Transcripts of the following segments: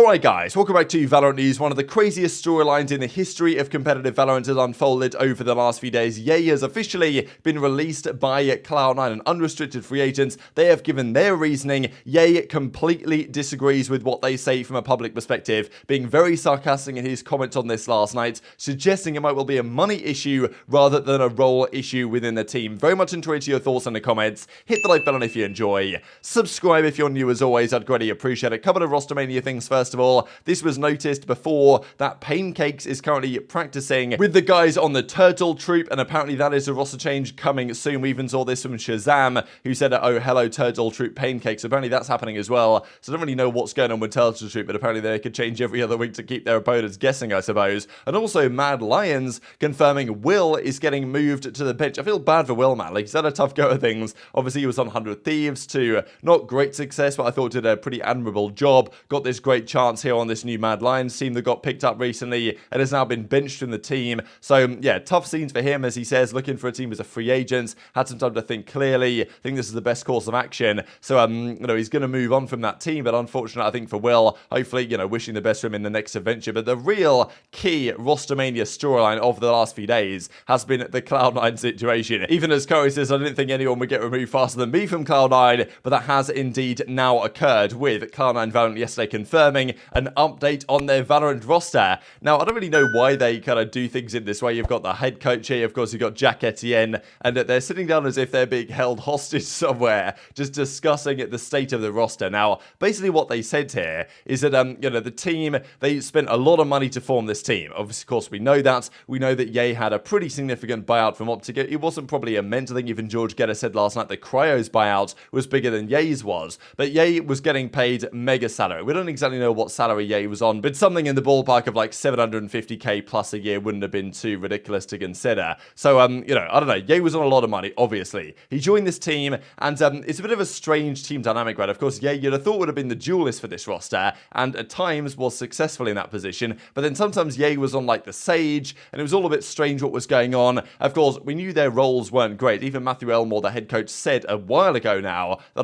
Alright guys, welcome back to Valorant News. One of the craziest storylines in the history of competitive Valorant has unfolded over the last few days. Yay has officially been released by Cloud9, an unrestricted free agent. They have given their reasoning. Yay completely disagrees with what they say from a public perspective, being very sarcastic in his comments on this last night, suggesting it might well be a money issue rather than a role issue within the team. Very much enjoyed your thoughts in the comments. Hit the like button if you enjoy. Subscribe if you're new as always, I'd greatly appreciate it. Couple of rostermania things first of all. This was noticed before that Pancakes is currently practicing with the guys on the Turtle Troop, and apparently that is a roster change coming soon. We even saw this from ShahZaM, who said, oh, hello, Turtle Troop Pancakes. Apparently that's happening as well. So I don't really know what's going on with Turtle Troop, but apparently they could change every other week to keep their opponents guessing, I suppose. And also Mad Lions confirming Will is getting moved to the bench. I feel bad for Will, man. Like, he's had a tough go at things. Obviously, he was on 100 Thieves to not great success, but I thought did a pretty admirable job. Got this great chance here on this new Mad Lions team that got picked up recently and has now been benched from the team. So yeah, tough scenes for him, as he says, looking for a team as a free agent, had some time to think clearly. I think this is the best course of action. So he's going to move on from that team, but unfortunately I think for Will, hopefully, wishing the best for him in the next adventure. But the real key rostermania storyline of the last few days has been the Cloud9 situation. Even as Curry says, I didn't think anyone would get removed faster than me from Cloud9, but that has indeed now occurred, with Cloud9 Valorant yesterday confirming an update on their Valorant roster. Now, I don't really know why they kind of do things in this way. You've got the head coach here, of course, you've got Jack Etienne, and they're sitting down as if they're being held hostage somewhere, just discussing the state of the roster. Now, basically what they said here is that, the team, they spent a lot of money to form this team. Obviously, of course, we know that. We know that Yay had a pretty significant buyout from OpTic. It wasn't probably immense. I think even George Geddes said last night that Cryo's buyout was bigger than Yay's was, but Yay was getting paid mega salary. We don't exactly know what salary Yay was on, but something in the ballpark of like 750k plus a year wouldn't have been too ridiculous to consider. So, I don't know. Yay was on a lot of money, obviously. He joined this team, and it's a bit of a strange team dynamic, right? Of course, Yay, you'd have thought would have been the duelist for this roster, and at times was successful in that position, but then sometimes Yay was on like the Sage, and it was all a bit strange what was going on. Of course, we knew their roles weren't great. Even Matthew Elmore, the head coach, said a while ago now that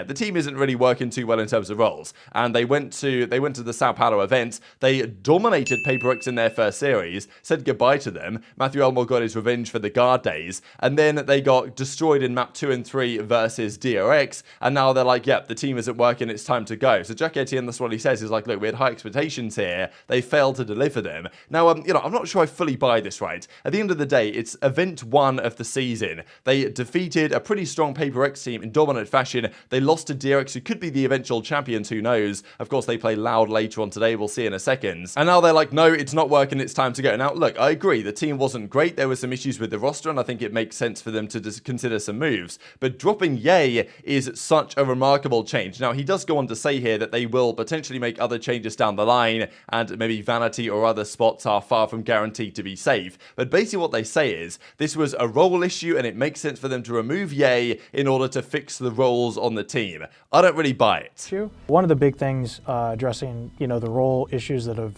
the team isn't really working too well in terms of roles, and they went to the Sao Paulo event. They dominated Paper X in their first series, said goodbye to them. Matthew Elmore got his revenge for the guard days, and then they got destroyed in map 2 and 3 versus DRX, and now they're like, yep, the team isn't working, it's time to go. So Jack Etienne, that's what he says, is like, look, we had high expectations here, they failed to deliver them. Now, I'm not sure I fully buy this, right? At the end of the day, it's event 1 of the season. They defeated a pretty strong Paper X team in dominant fashion. They lost to DRX, who could be the eventual champions, who knows? Of course, they play Loud later on today, we'll see in a second. And now they're like, no, it's not working, it's time to go. Now, look, I agree, the team wasn't great, there were some issues with the roster, and I think it makes sense for them to just consider some moves. But dropping Yay is such a remarkable change. Now, he does go on to say here that they will potentially make other changes down the line, and maybe Vanity or other spots are far from guaranteed to be safe. But basically what they say is, this was a role issue, and it makes sense for them to remove Yay in order to fix the roles on the team. I don't really buy it. One of the big things addressing, the role issues that have,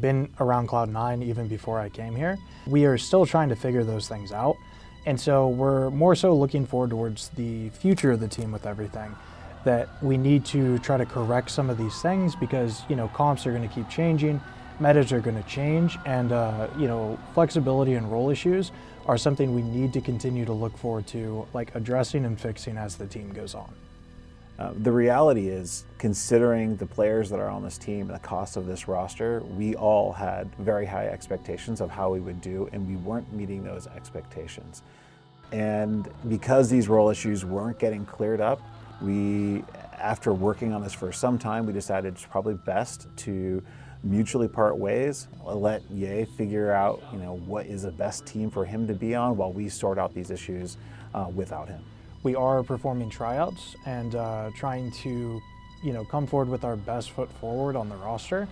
been around Cloud9 even before I came here, we are still trying to figure those things out. And so we're more so looking forward towards the future of the team with everything, that we need to try to correct some of these things because, comps are going to keep changing, metas are going to change, and, flexibility and role issues are something we need to continue to look forward to, like addressing and fixing as the team goes on. The reality is, considering the players that are on this team and the cost of this roster, we all had very high expectations of how we would do, and we weren't meeting those expectations. And because these role issues weren't getting cleared up, after working on this for some time, we decided it's probably best to mutually part ways, let Yay figure out what is the best team for him to be on while we sort out these issues without him. We are performing tryouts and trying to, come forward with our best foot forward on the roster.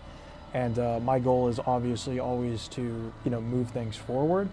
And my goal is obviously always to, move things forward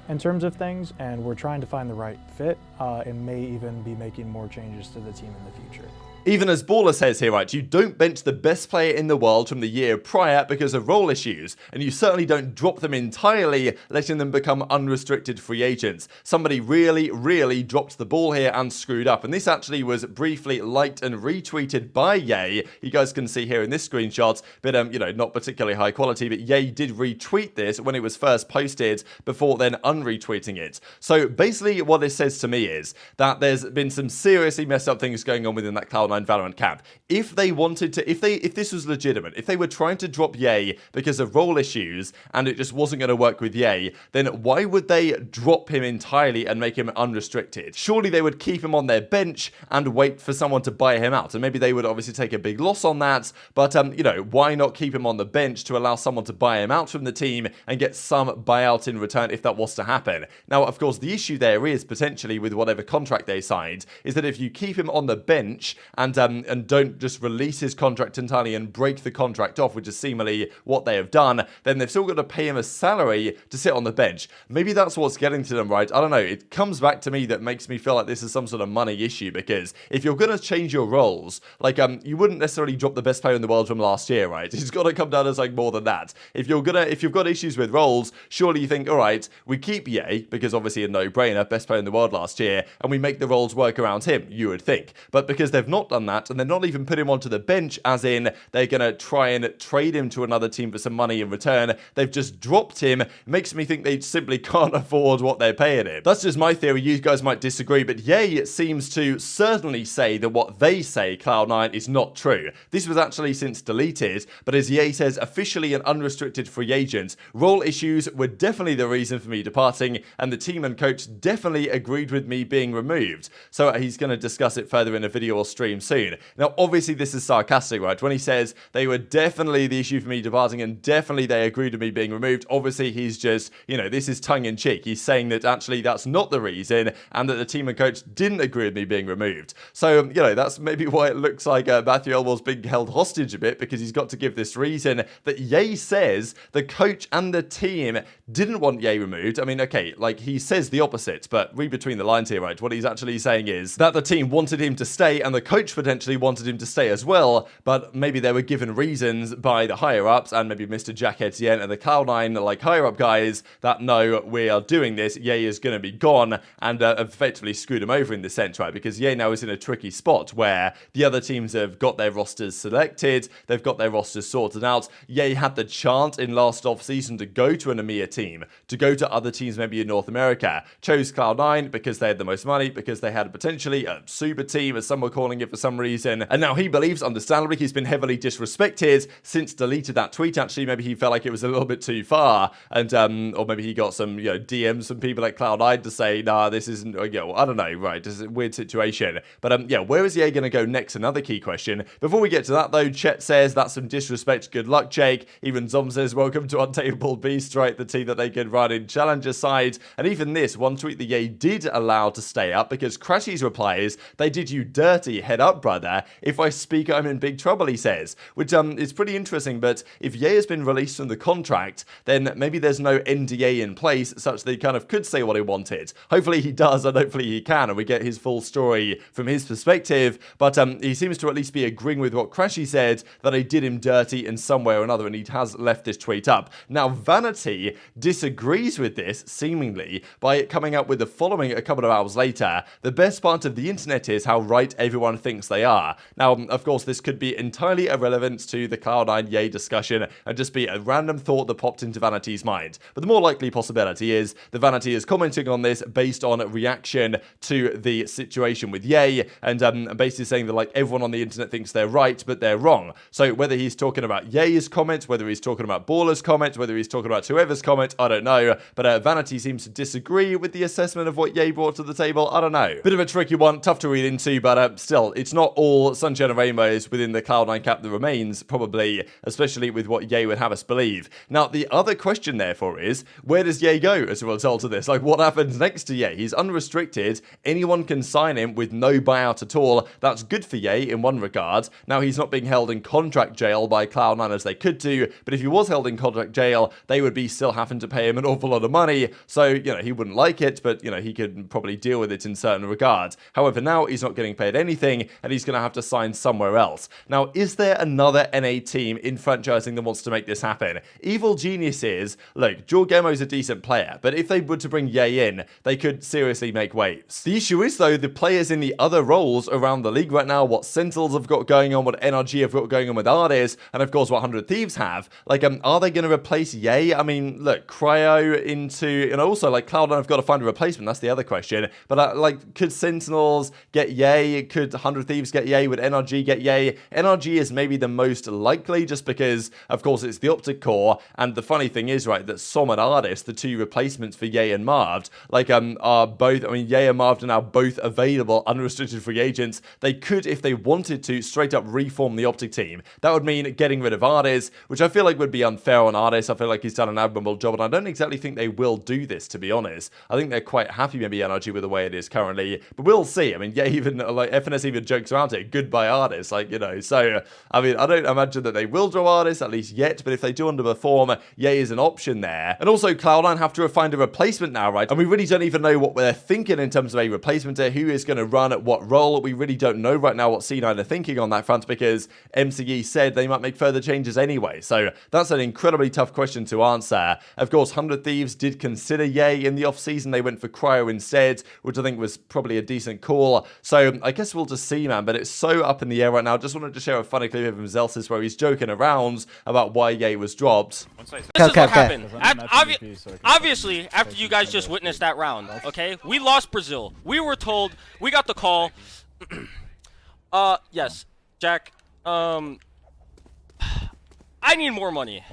in terms of things. And we're trying to find the right fit and may even be making more changes to the team in the future. Even as Baller says here, right, you don't bench the best player in the world from the year prior because of role issues, and you certainly don't drop them entirely, letting them become unrestricted free agents. Somebody really dropped the ball here and screwed up, and this actually was briefly liked and retweeted by Yay. You guys can see here in this screenshot, but you know, not particularly high quality, but Yay did retweet this when it was first posted before then unretweeting it. So basically what this says to me is that there's been some seriously messed up things going on within that Cloud9 Valorant camp. If they wanted to, if this was legitimate, if they were trying to drop Yay because of role issues and it just wasn't going to work with Yay, then why would they drop him entirely and make him unrestricted? Surely they would keep him on their bench and wait for someone to buy him out. And maybe they would obviously take a big loss on that, but you know, why not keep him on the bench to allow someone to buy him out from the team and get some buyout in return if that was to happen? Now, of course, the issue there is potentially with whatever contract they signed is that if you keep him on the bench and don't just release his contract entirely and break the contract off, which is seemingly what they have done, then they've still got to pay him a salary to sit on the bench. Maybe that's what's getting to them, right? I don't know. It comes back to me that makes me feel like this is some sort of money issue, because if you're going to change your roles, like you wouldn't necessarily drop the best player in the world from last year, right? It's got to come down as like more than that. If you've got issues with roles, surely you think, all right, we keep Yay because obviously a no-brainer, best player in the world last year, and we make the roles work around him, you would think. But because they've not done that, and they're not even put him onto the bench, as in they're going to try and trade him to another team for some money in return, they've just dropped him. It makes me think they simply can't afford what they're paying him. That's just my theory. You guys might disagree, but Yay seems to certainly say that what they say, Cloud9, is not true. This was actually since deleted, but as Yay says, officially an unrestricted free agent. Role issues were definitely the reason for me departing, and the team and coach definitely agreed with me being removed. So he's going to discuss it further in a video or stream soon. Now, obviously, this is sarcastic, right? When he says they were definitely the issue for me departing and definitely they agreed with me being removed, obviously he's just, you know, this is tongue-in-cheek. He's saying that actually that's not the reason and that the team and coach didn't agree with me being removed. So, you know, that's maybe why it looks like Matthew Elwell's being held hostage a bit, because he's got to give this reason that Yay says the coach and the team didn't want Yay removed. I mean, okay, like he says the opposite, but read between the lines here, right? What he's actually saying is that the team wanted him to stay and the coach potentially wanted him to stay as well, but maybe they were given reasons by the higher-ups and maybe Mr. Jack Etienne and the Cloud9 like higher-up guys that no, we are doing this, Yay is going to be gone, and effectively screwed him over in the sense, right? Because Yay now is in a tricky spot where the other teams have got their rosters selected, they've got their rosters sorted out. Yay had the chance in last off-season to go to an EMEA team, to go to other teams maybe in North America, chose Cloud9 because they had the most money, because they had potentially a super team, as some were calling it for some reason, and now he believes, understandably, he's been heavily disrespected since deleted that tweet. Actually, maybe he felt like it was a little bit too far, and or maybe he got some, you know, DMs from people at Cloud9 to say, nah, this isn't, you know, I don't know, right, this is a weird situation. But yeah, where is Yay going to go next? Another key question. Before we get to that though, Chet says that's some disrespect, good luck, Jake. Even Zom says, welcome to Untamable Beast, right, the team that they could run in Challenger side. And even this, one tweet that Yay did allow to stay up, because Crashy's reply is, they did you dirty, head up, brother. If I speak, I'm in big trouble, he says, which is pretty interesting. But if Yay has been released from the contract, then maybe there's no NDA in place such that he kind of could say what he wanted. Hopefully he does, and hopefully he can, and we get his full story from his perspective. But he seems to at least be agreeing with what Crashy said, that I did him dirty in some way or another, and he has left this tweet up. Now, Vanity disagrees with this, seemingly, by coming out with the following a couple of hours later. The best part of the internet is how right everyone thinks they are. Now, of course, this could be entirely irrelevant to the Cloud9 Yay discussion and just be a random thought that popped into Vanity's mind. But the more likely possibility is the Vanity is commenting on this based on reaction to the situation with Yay, and basically saying that like everyone on the internet thinks they're right, but they're wrong. So whether he's talking about Yay's comment, whether he's talking about Baller's comment, whether he's talking about whoever's comment, I don't know. But Vanity seems to disagree with the assessment of what Yay brought to the table. I don't know. Bit of a tricky one, tough to read into, but still, it's not all sunshine and rainbows within the Cloud9 cap that remains, probably, especially with what Yay would have us believe. Now, the other question therefore is, where does Yay go as a result of this? Like, what happens next to Yay? He's unrestricted. Anyone can sign him with no buyout at all. That's good for Yay in one regard. Now, he's not being held in contract jail by Cloud9 as they could do, but if he was held in contract jail, they would be still having to pay him an awful lot of money. So, you know, he wouldn't like it, but, you know, he could probably deal with it in certain regards. However, now he's not getting paid anything. and he's going to have to sign somewhere else. Now, is there another NA team in franchising that wants to make this happen? Evil Genius is, look, Jorgemo's a decent player, but if they were to bring Yay in, they could seriously make waves. The issue is, though, the players in the other roles around the league right now, what Sentinels have got going on, what NRG have got going on with Artis, and of course what 100 Thieves have, like, are they going to replace Yay? I mean, look, Cryo into, and also, like, Cloud9 have got to find a replacement, that's the other question, but, like, could Sentinels get Yay? Could 100 Thieves get Yay? Would NRG get Yay? NRG is maybe the most likely, just because, of course, it's the OpTic core, and the funny thing is, right, that Som and Artis, the two replacements for Yay and Marved, like, are both, I mean, Yay and Marved are now both available, unrestricted free agents. They could, if they wanted to, straight up reform the OpTic team. That would mean getting rid of Artis, which I feel like would be unfair on Artis. I feel like he's done an admirable job, and I don't exactly think they will do this, to be honest. I think they're quite happy, maybe, NRG with the way it is currently, but we'll see. I mean, yeah, even, like, FNS even jokes around it, goodbye Artis, like, you know, so, I mean, I don't imagine that they will draw Artis, at least yet, but if they do underperform, Yay is an option there. And also, Cloud9 have to find a replacement now, right? And we really don't even know what they're thinking in terms of a replacement here, who is going to run at what role. We really don't know right now what C9 are thinking on that front, because MCE said they might make further changes anyway. So that's an incredibly tough question to answer. Of course, 100 Thieves did consider Yay in the off-season. They went for Cryo instead, which I think was probably a decent call. So I guess we'll just see, man, but it's so up in the air right now. Just wanted to share a funny clip of himself where he's joking around about why Yay was dropped. This is what happened. Obviously, after you guys just witnessed that round, okay? We lost Brazil. We were told, we got the call. Yes, Jack, I need more money.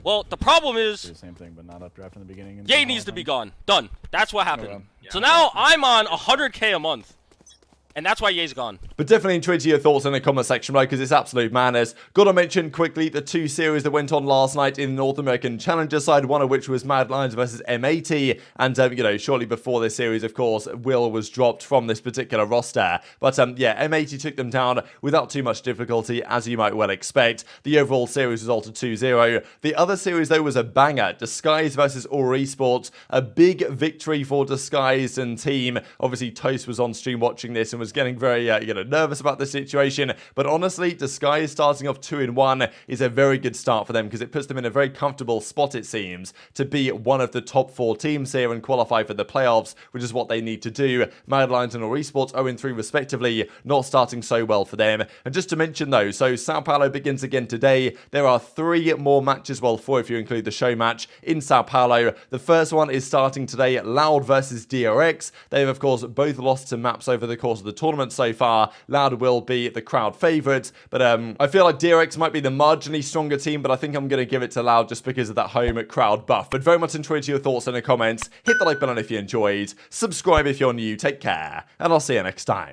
Well, the problem is, same thing, but not up draft in the beginning. Yay needs to be gone. Done. That's what happened. So now I'm on 100K a month. And that's why Yay's gone. But definitely intrigued to your thoughts in the comment section, right? Because it's absolute madness. Got to mention quickly the two series that went on last night in the North American Challenger side, one of which was Mad Lions versus M80. And, you know, shortly before this series, of course, Will was dropped from this particular roster. But, yeah, M80 took them down without too much difficulty, as you might well expect. The overall series resulted 2-0. The other series, though, was a banger. Disguised versus All Esports. A big victory for Disguised and team. Obviously, Toast was on stream watching this and was getting very, you know, nervous about the situation. But honestly, Disguise starting off 2-1 is a very good start for them, because it puts them in a very comfortable spot, it seems, to be one of the top 4 teams here and qualify for the playoffs, which is what they need to do. Mad Lions and All Esports 0-3 respectively, not starting so well for them. And just to mention though, so Sao Paulo begins again today. There are 3 more matches, well 4 if you include the show match, in Sao Paulo. The first one is starting today, Loud versus DRX. They've of course both lost to maps over the course of the tournament so far. Loud will be the crowd favourite, but I feel like DRX might be the marginally stronger team, but I think I'm going to give it to Loud just because of that home crowd buff. But very much enjoyed your thoughts in the comments. Hit the like button if you enjoyed. Subscribe if you're new. Take care, and I'll see you next time.